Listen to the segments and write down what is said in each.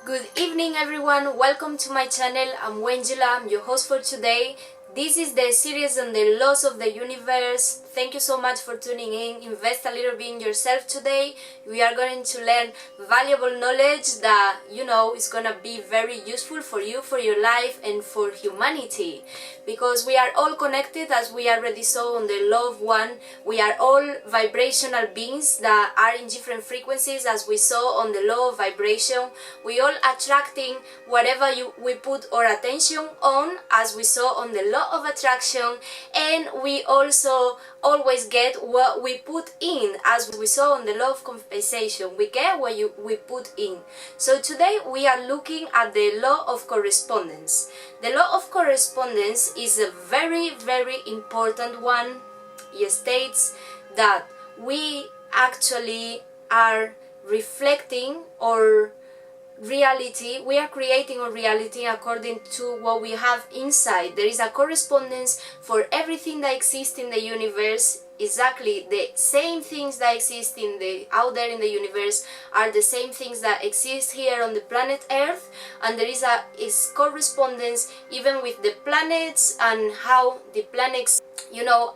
Good evening everyone, welcome to my channel. I'm Wendilla, I'm your host for today. This is the series on the laws of the universe. Thank you so much for tuning in. Invest a little bit in yourself today. We are going to learn valuable knowledge that is gonna be very useful for you, for your life and for humanity. Because we are all connected, as we already saw on the Law of One. We are all vibrational beings that are in different frequencies, as we saw on the Law of Vibration. We all attracting whatever we put our attention on, as we saw on the Law of Attraction, and we also always get what we put in, as we saw on the Law of Compensation. We get what we put in. So today we are looking at the Law of Correspondence. The Law of Correspondence is a very, very important one. It states that we actually are reflecting or reality, we are creating a reality according to what we have inside. There is a correspondence for everything that exists in the universe. Exactly the same things that exist out there in the universe are the same things that exist here on the planet Earth, and there is correspondence even with the planets and how the planets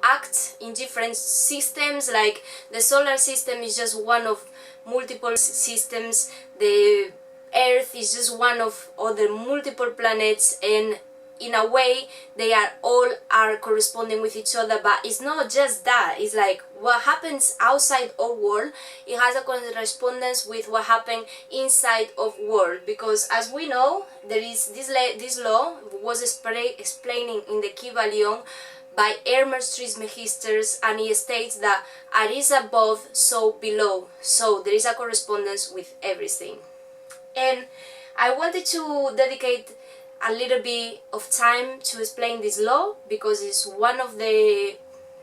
act in different systems. Like the solar system is just one of multiple systems. The Earth is just one of other multiple planets, and in a way they are all corresponding with each other. But it's not just that. It's like what happens outside our world, it has a correspondence with what happened inside of world. Because as we know, there is this law was explaining in the Kybalion by Hermes Trismegisters, and he states that as is above, so below. So there is a correspondence with everything. And I wanted to dedicate a little bit of time to explain this law, because it's one of the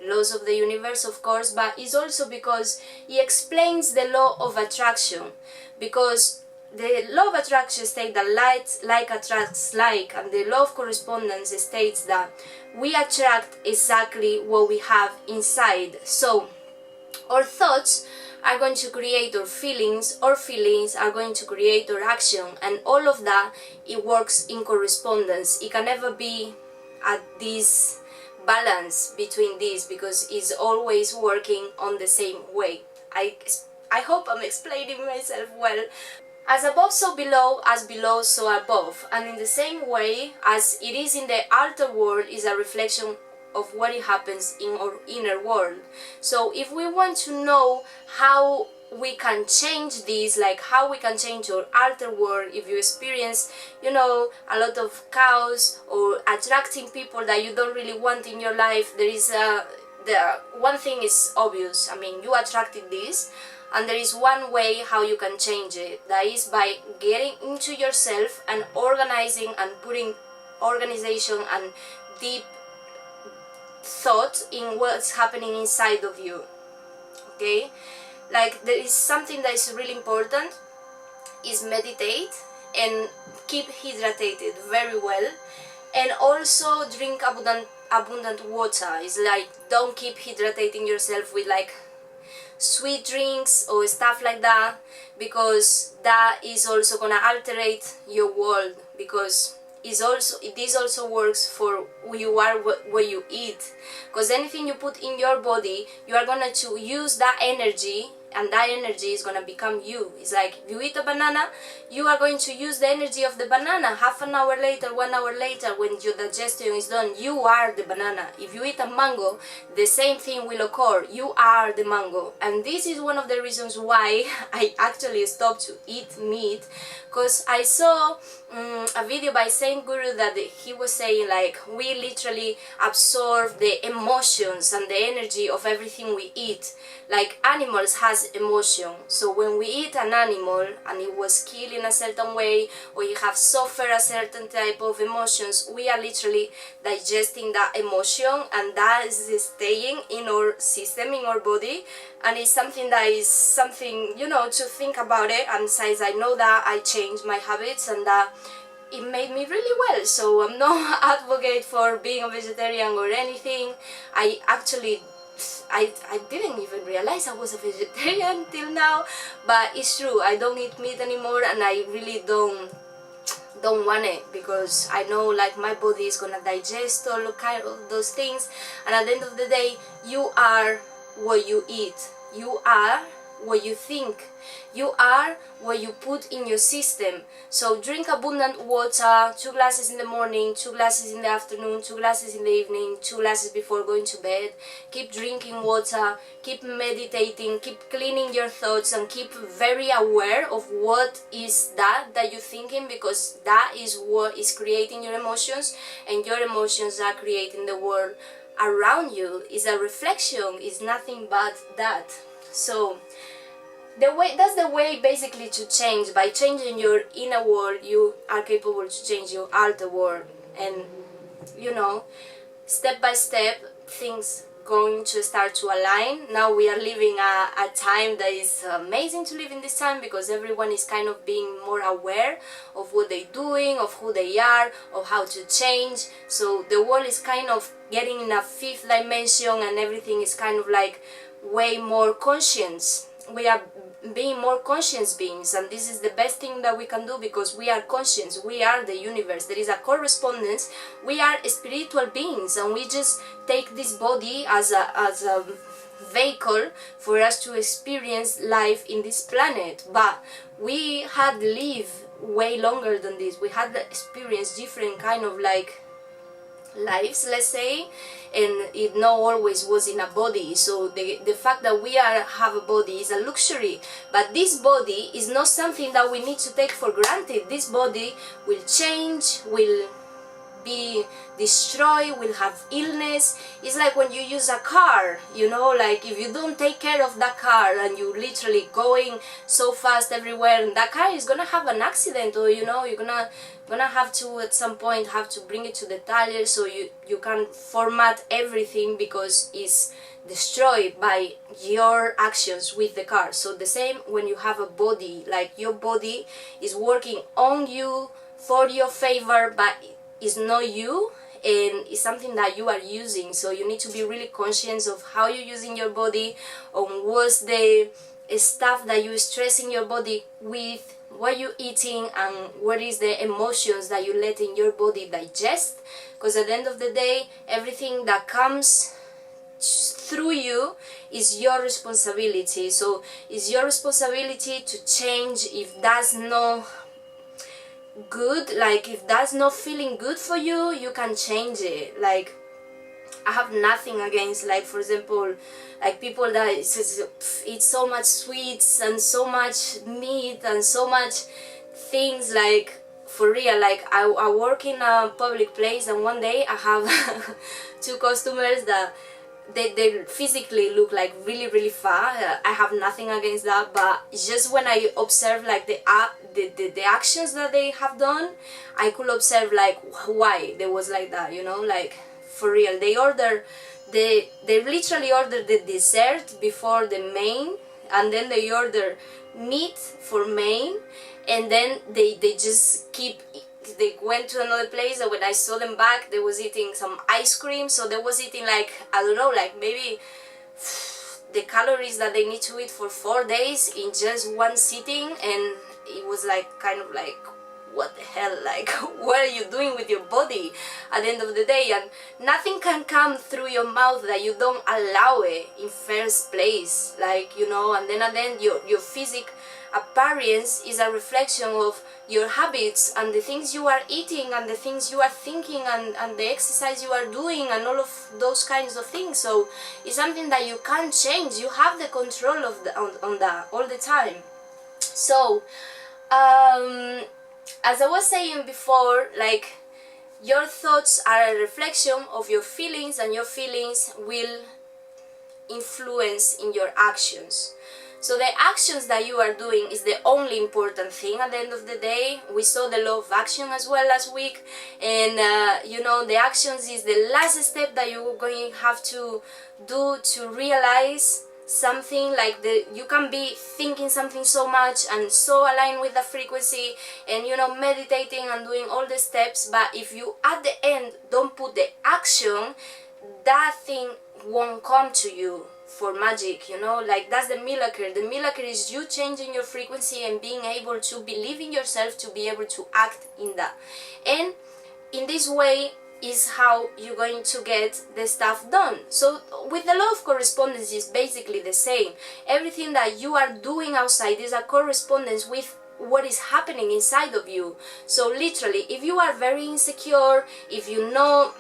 laws of the universe, of course, but it's also because it explains the law of attraction. Because the law of attraction states that like attracts like, and the law of correspondence states that we attract exactly what we have inside. So our thoughts are going to create our feelings are going to create our action, and all of that, it works in correspondence. It can never be at this balance between these, because it's always working on the same way. I hope I'm explaining myself well. As above, so below, as below, so above. And in the same way, as it is in the outer world, is a reflection of what it happens in our inner world. So if we want to know how we can change this, like how we can change our outer world, if you experience a lot of chaos or attracting people that you don't really want in your life, there is the one thing is obvious. I mean, you attracted this, and there is one way how you can change it. That is by getting into yourself and organizing and putting organization and deep thought in what's happening inside of you. Okay, like there is something that is really important, is meditate and keep hydrated very well, and also drink abundant water. It's like, don't keep hydrating yourself with like sweet drinks or stuff like that, because that is also gonna alterate your world. Because this also works for who you are, what you eat. Because anything you put in your body, you are gonna to use that energy, and that energy is gonna become you. It's like, if you eat a banana, you are going to use the energy of the banana. Half an hour later, 1 hour later, when your digestion is done, you are the banana. If you eat a mango, the same thing will occur. You are the mango. And this is one of the reasons why I actually stopped to eat meat, because I saw a video by Saint Guru that he was saying like, we literally absorb the emotions and the energy of everything we eat. Like animals has emotion, so when we eat an animal and it was killed in a certain way, or you have suffered a certain type of emotions, we are literally digesting that emotion, and that is staying in our system, in our body. And it's something to think about it. And since I know that, I changed my habits, and that it made me really well. So I'm not advocate for being a vegetarian or anything. I actually I didn't even realize I was a vegetarian till now, but it's true, I don't eat meat anymore, and I really don't want it, because I know like my body is gonna digest all kind of those things. And at the end of the day, you are what you eat, you are what you think, you are what you put in your system. So drink abundant water, 2 glasses in the morning, 2 glasses in the afternoon, 2 glasses in the evening, 2 glasses before going to bed. Keep drinking water, keep meditating, keep cleaning your thoughts, and keep very aware of what is that you're thinking, because that is what is creating your emotions, and your emotions are creating the world around you. Is a reflection, is nothing but that. So that's the way basically to change. By changing your inner world, you are capable to change your outer world. And you know, step by step, things going to start to align. Now we are living a time that is amazing to live in this time, because everyone is kind of being more aware of what they're doing, of who they are, of how to change. So the world is kind of getting in a 5th dimension, and everything is kind of like way more conscious. We are being more conscious beings, and this is the best thing that we can do, because we are conscious, we are the universe, there is a correspondence, we are spiritual beings, and we just take this body as a vehicle for us to experience life in this planet. But we had lived way longer than this, we had experienced different kind of like lives, let's say, and it not always was in a body. So the fact that we have a body is a luxury, but this body is not something that we need to take for granted. This body will change, will be destroyed, will have illness. It's like when you use a car, you know, like if you don't take care of that car and you literally going so fast everywhere, and that car is gonna have an accident, or you know, you're gonna have to at some point have to bring it to the tire, so you can format everything, because it's destroyed by your actions with the car. So the same when you have a body, like your body is working on you for your favor, but it's not you, and it's something that you are using. So you need to be really conscious of how you're using your body, on what's the stuff that you're stressing your body with, what you're eating, and what is the emotions that you let in your body digest. Because at the end of the day, everything that comes through you is your responsibility. So it's your responsibility to change. If that's not good, like if that's not feeling good for you, you can change it. Like I have nothing against, like for example, like people that eat so much sweets and so much meat and so much things, like for real. Like I work in a public place, and one day I have 2 customers that they physically look like really fat. I have nothing against that, but just when I observe like the actions that they have done, I could observe like why they was like that, you know, like for real. They literally order the dessert before the main, and then they order meat for main, and then they just keep. They went to another place, and when I saw them back, they was eating some ice cream. So they was eating like, I don't know, like maybe the calories that they need to eat for 4 days in just one sitting. And it was like kind of like, what the hell, like what are you doing with your body at the end of the day? And nothing can come through your mouth that you don't allow it in first place, like, you know. And then your physical appearance is a reflection of your habits and the things you are eating and the things you are thinking and the exercise you are doing and all of those kinds of things. So it's something that you can't change. You have the control of on that all the time. So as I was saying before, like your thoughts are a reflection of your feelings, and your feelings will influence in your actions. So the actions that you are doing is the only important thing at the end of the day. We saw the law of action as well last week, and you know, the actions is the last step that you're going to have to do to realize something. Like you can be thinking something so much and so aligned with the frequency, and you know, meditating and doing all the steps, but if you at the end don't put the action, that thing won't come to you for magic, you know, like that's the miracle. The miracle is you changing your frequency and being able to believe in yourself to be able to act in that. And in this way is how you're going to get the stuff done. So with the law of correspondence is basically the same. Everything that you are doing outside is a correspondence with what is happening inside of you. So literally, if you are very insecure, if you don't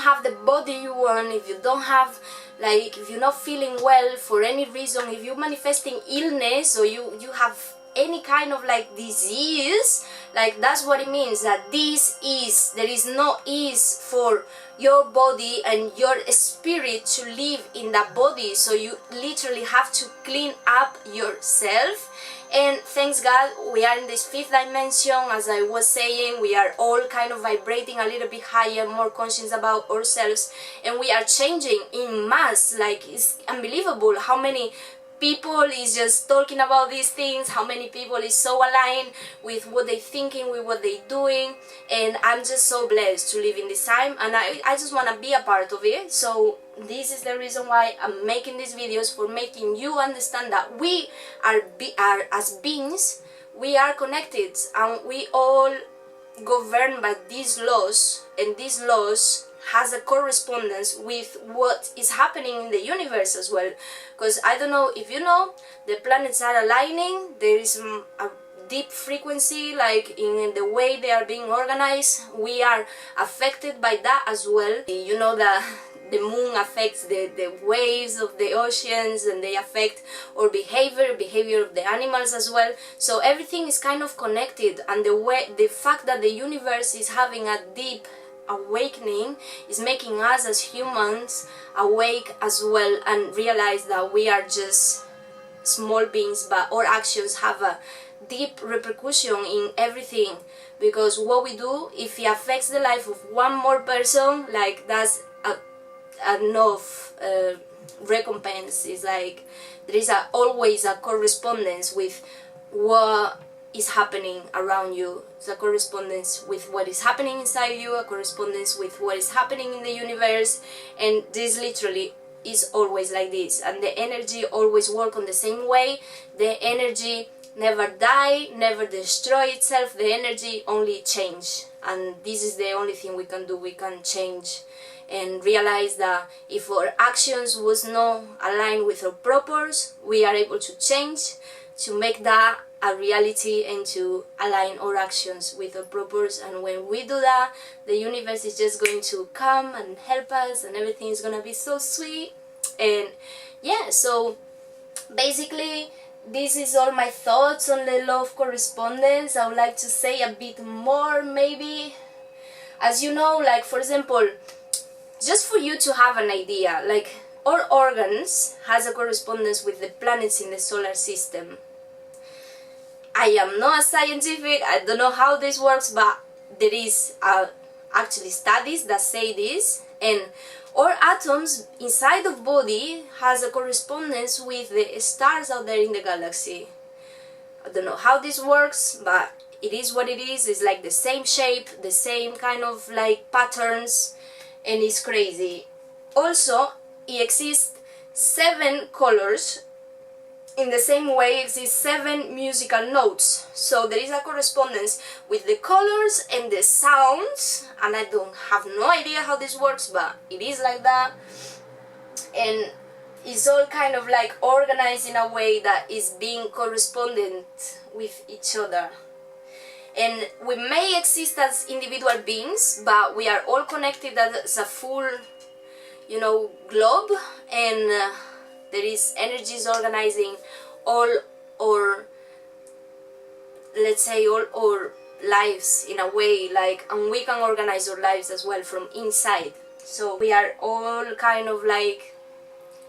have the body you want, if you don't have, like, if you're not feeling well for any reason, if you're manifesting illness, or you have any kind of like disease, like that's what it means, that there is no ease for your body and your spirit to live in that body. So you literally have to clean up yourself. And thanks God, we are in this fifth dimension. As I was saying, we are all kind of vibrating a little bit higher, more conscious about ourselves, and we are changing in mass. Like, it's unbelievable how many people is just talking about these things, how many people is so aligned with what they're thinking, with what they're doing. And I'm just so blessed to live in this time, and I just want to be a part of it. So this is the reason why I'm making these videos, for making you understand that we are as beings, we are connected, and we all governed by these laws, and these laws has a correspondence with what is happening in the universe as well. Because I don't know if you know, the planets are aligning. There is a deep frequency, like in the way they are being organized. We are affected by that as well. You know that the moon affects the waves of the oceans, and they affect our behavior of the animals as well. So everything is kind of connected, and the fact that the universe is having a deep awakening is making us as humans awake as well, and realize that we are just small beings, but our actions have a deep repercussion in everything. Because what we do, if it affects the life of one more person, like that's enough recompense. Is like there is always a correspondence with what is happening around you. It's a correspondence with what is happening inside you, a correspondence with what is happening in the universe, and this literally is always like this. And the energy always work on the same way. The energy never die, never destroy itself. The energy only change, and this is the only thing we can do. We can change and realize that if our actions was not aligned with our purpose, we are able to change, to make that a reality, and to align our actions with our purpose. And when we do that, the universe is just going to come and help us, and everything is gonna be so sweet. And yeah, so basically this is all my thoughts on the law of correspondence. I would like to say a bit more, maybe. As you know, like for example, just for you to have an idea, like our organs has a correspondence with the planets in the solar system. I am not a scientific, I don't know how this works, but there is actually studies that say this. And our atoms inside of body has a correspondence with the stars out there in the galaxy. I don't know how this works, but it is what it is. It's like the same shape, the same kind of like patterns, and it's crazy. Also, it exists 7 colors. In the same way, exists 7 musical notes. So there is a correspondence with the colors and the sounds, and I don't have no idea how this works, but it is like that. And it's all kind of like organized in a way that is being correspondent with each other. And we may exist as individual beings, but we are all connected as a full, you know, globe, and there is energies organizing all our, let's say, all our lives in a way, like, and we can organize our lives as well from inside. So we are all kind of like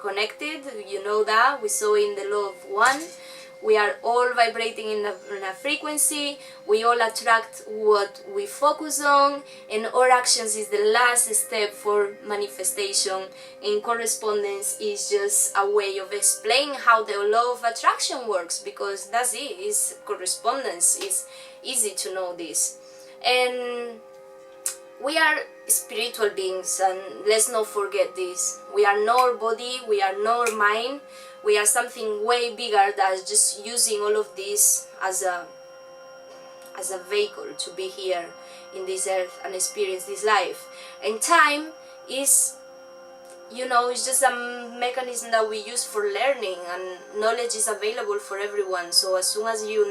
connected, you know that, we saw in the law of one. We are all vibrating in a frequency, we all attract what we focus on, and our actions is the last step for manifestation. And correspondence is just a way of explaining how the law of attraction works, because that's it, is correspondence. It's easy to know this. And we are spiritual beings, and let's not forget this. We are not body, we are not mind, we are something way bigger that's just using all of this as a vehicle to be here in this earth and experience this life. And time is, it's just a mechanism that we use for learning, and knowledge is available for everyone. So as soon as you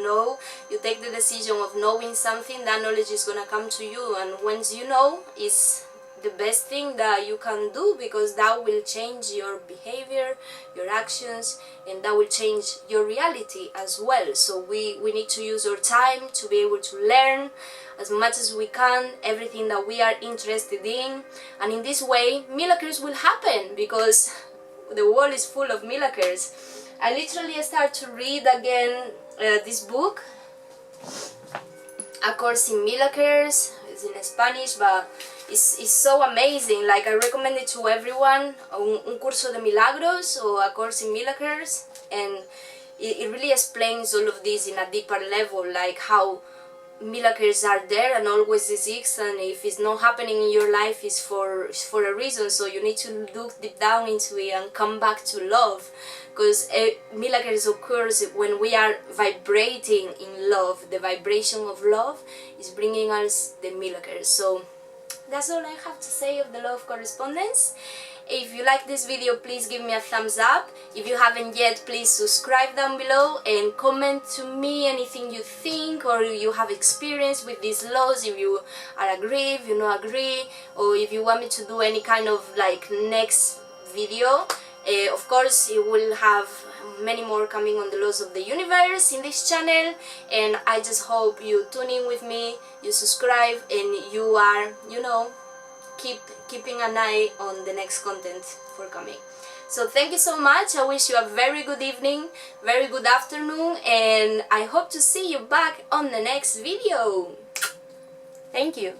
take the decision of knowing something, that knowledge is gonna come to you, and once you know, is the best thing that you can do, because that will change your behavior, your actions, and that will change your reality as well. So we need to use our time to be able to learn as much as we can everything that we are interested in, and in this way miracles will happen, because the world is full of miracles. I literally start to read again this book, A Course in Miracles. It's in Spanish, but it's so amazing. Like, I recommend it to everyone. Un curso de milagros, or A Course in Miracles, and it really explains all of this in a deeper level, like how miracles are there and always exist, and if it's not happening in your life, it's for a reason. So you need to look deep down into it and come back to love, because miracles occurs when we are vibrating in love. The vibration of love is bringing us the miracles. So that's all I have to say of the Law of Correspondence. If you like this video, please give me a thumbs up. If you haven't yet, please subscribe down below and comment to me anything you think or you have experience with these laws, if you are agree, if you not agree, or if you want me to do any kind of like next video. Of course, you will have many more coming on the laws of the universe in this channel, and I just hope you tune in with me, you subscribe, and you are, keeping an eye on the next content for coming. So thank you so much. I wish you a very good evening, very good afternoon, and I hope to see you back on the next video. Thank you.